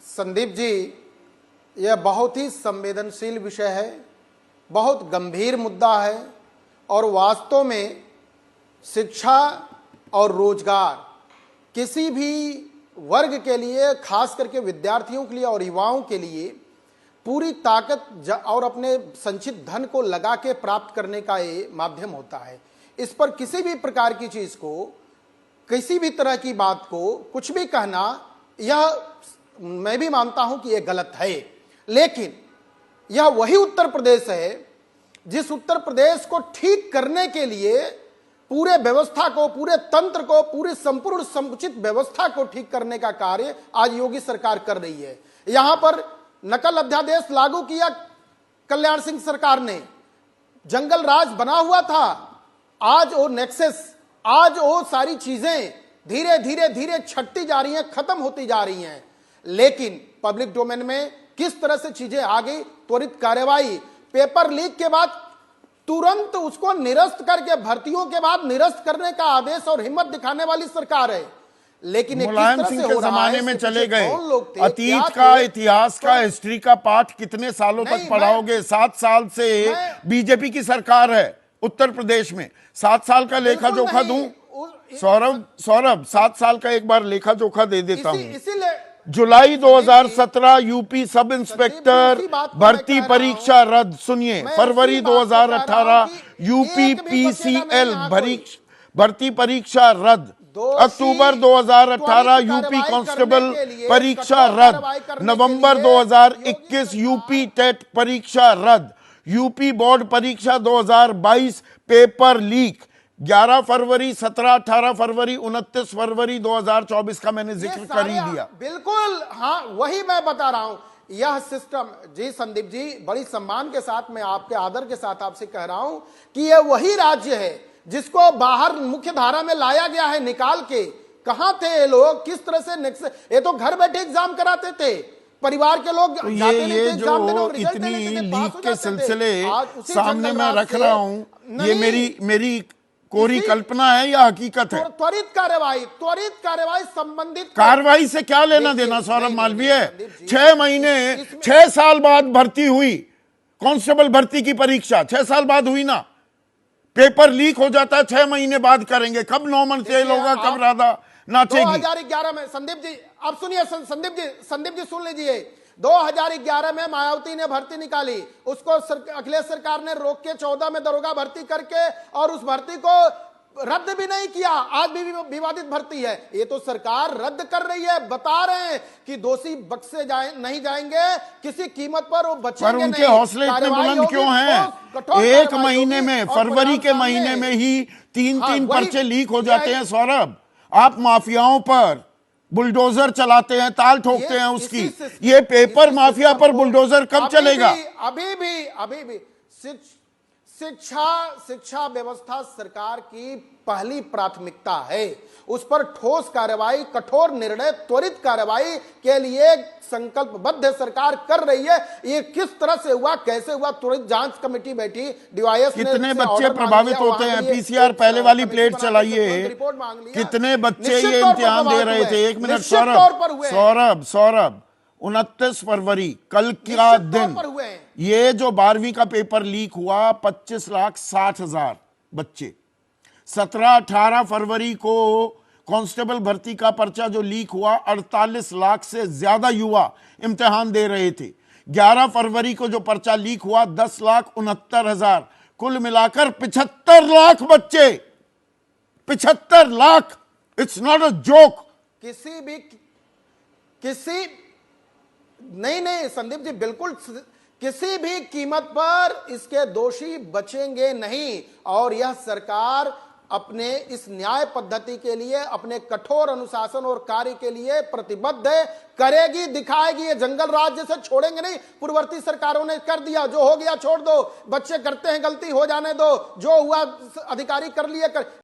संदीप जी, यह बहुत ही संवेदनशील विषय है, बहुत गंभीर मुद्दा है और वास्तव में शिक्षा और रोजगार किसी भी वर्ग के लिए, खास करके विद्यार्थियों के लिए और युवाओं के लिए पूरी ताकत और अपने संचित धन को लगा के प्राप्त करने का ये माध्यम होता है। इस पर किसी भी प्रकार की चीज को, किसी भी तरह की बात को कुछ भी कहना, यह मैं भी मानता हूं कि यह गलत है। लेकिन यह वही उत्तर प्रदेश है जिस उत्तर प्रदेश को ठीक करने के लिए पूरे व्यवस्था को, पूरे तंत्र को, पूरी संपूर्ण समुचित व्यवस्था को ठीक करने का कार्य आज योगी सरकार कर रही है। यहां पर नकल अध्यादेश लागू किया कल्याण सिंह सरकार ने, जंगल राज बना हुआ था, आज वो नेक्सस, आज वो सारी चीजें धीरे धीरे धीरे छटती जा रही हैं, खत्म होती जा रही हैं। लेकिन पब्लिक डोमेन में किस तरह से चीजें आ गई, त्वरित कार्यवाही, पेपर लीक के बाद तुरंत उसको निरस्त करके भर्तियों के बाद निरस्त करने का आदेश और हिम्मत दिखाने वाली सरकार है। लेकिन मुलायम सिंह के जमाने में चले गए, अतीत का, इतिहास का, हिस्ट्री का पाठ कितने सालों तक पढ़ाओगे? 7 साल से बीजेपी की सरकार है उत्तर प्रदेश में। 7 साल का लेखा जोखा दूं सौरभ 7 साल का एक बार लेखा जोखा दे देता हूं। जुलाई 2017 यूपी सब इंस्पेक्टर भर्ती परीक्षा रद्द। सुनिए, फरवरी 2018 यूपी पीसीएल भर्ती परीक्षा रद्द। अक्टूबर 2018 यूपी कांस्टेबल परीक्षा रद्द। नवंबर 2021 यूपी टेट परीक्षा रद्द। यूपी बोर्ड परीक्षा 2022 पेपर लीक। 11 फरवरी, 17, 18 फरवरी, 29 फरवरी 2024 का मैंने जिक्र कर ही दिया। बिल्कुल, हाँ, वही मैं बता रहा हूं। यह सिस्टम, जी संदीप जी, बड़ी सम्मान के साथ मैं आपके आदर के साथ आपसे कह रहा हूं कि यह वही राज्य है जिसको बाहर मुख्य धारा में लाया गया है निकाल के। कहां थे ये लोग? किस तरह से ये तो घर बैठे एग्जाम कराते थे, परिवार के लोग तो ये जो इतनी लीक के सिलसिले सामने मैं रख रहा हूं, ये मेरी कोरी कल्पना है या हकीकत है? त्वरित कार्यवाही संबंधित कार्रवाई से क्या लेना देना सौरभ मालवीय? 6 महीने, 6 साल बाद भर्ती हुई कांस्टेबल भर्ती की परीक्षा, 6 साल बाद हुई ना। पेपर लीक हो जाता है, 6 महीने बाद करेंगे। कब नॉर्मल सेल होगा, कब राधा नाचेगी? 2011 में संदीप जी, अब सुनिए संदीप जी सुन लीजिए। 2011 में मायावती ने भर्ती निकाली, उसको अखिलेश सरकार ने रोक के 14 में दरोगा भर्ती करके और उस भर्ती को रद्द भी नहीं किया। आज भी विवादित भर्ती है। ये तो सरकार रद्द कर रही है, बता रहे हैं कि दोषी बख्शे नहीं जाएंगे किसी कीमत पर, वो बचेंगे नहीं। उनके हौसले इतने बुलंद क्यों हैं? एक महीने में, फरवरी के महीने में ही 3 पर्चे लीक हो जाते हैं सौरभ। आप माफियाओं पर बुलडोजर चलाते हैं, ताल ठोकते हैं उसकी। ये पेपर माफिया पर बुलडोजर कब चलेगा? अभी भी शिक्षा व्यवस्था सरकार की पहली प्राथमिकता है। उस पर ठोस कार्रवाई, कठोर निर्णय, त्वरित कार्रवाई के लिए संकल्पबद्ध सरकार कर रही है। ये किस तरह से हुआ, कैसे हुआ? तुरंत जांच कमेटी बैठी, डीवाईएस ने कितने बच्चे प्रभावित होते हैं? पीसीआर पहले वाली प्लेट चलाइए। कितने बच्चे ये इम्तिहान दे रहे थे? 1 मिनट सौरभ 29 फरवरी कल का दिन, ये जो 12वीं का पेपर लीक हुआ, 25,60,000 बच्चे। 17-18 फरवरी को कांस्टेबल भर्ती का पर्चा जो लीक हुआ, 48 लाख से ज्यादा युवा इम्तिहान दे रहे थे। 11 फरवरी को जो पर्चा लीक हुआ, 10,69,000। कुल मिलाकर 75 लाख बच्चे, 75 lakh. It's not a joke. नहीं संदीप जी, बिल्कुल किसी भी कीमत पर इसके दोषी बचेंगे नहीं। और यह सरकार अपने इस न्याय पद्धति के लिए, अपने कठोर अनुशासन और कार्य के लिए प्रतिबद्ध है, करेगी, दिखाएगी। ये जंगल राज जैसे छोड़ेंगे नहीं। पूर्ववर्ती सरकारों ने कर दिया, जो हो गया छोड़ दो, बच्चे करते हैं गलती, हो जाने दो, जो हुआ अधिकारी कर लिए।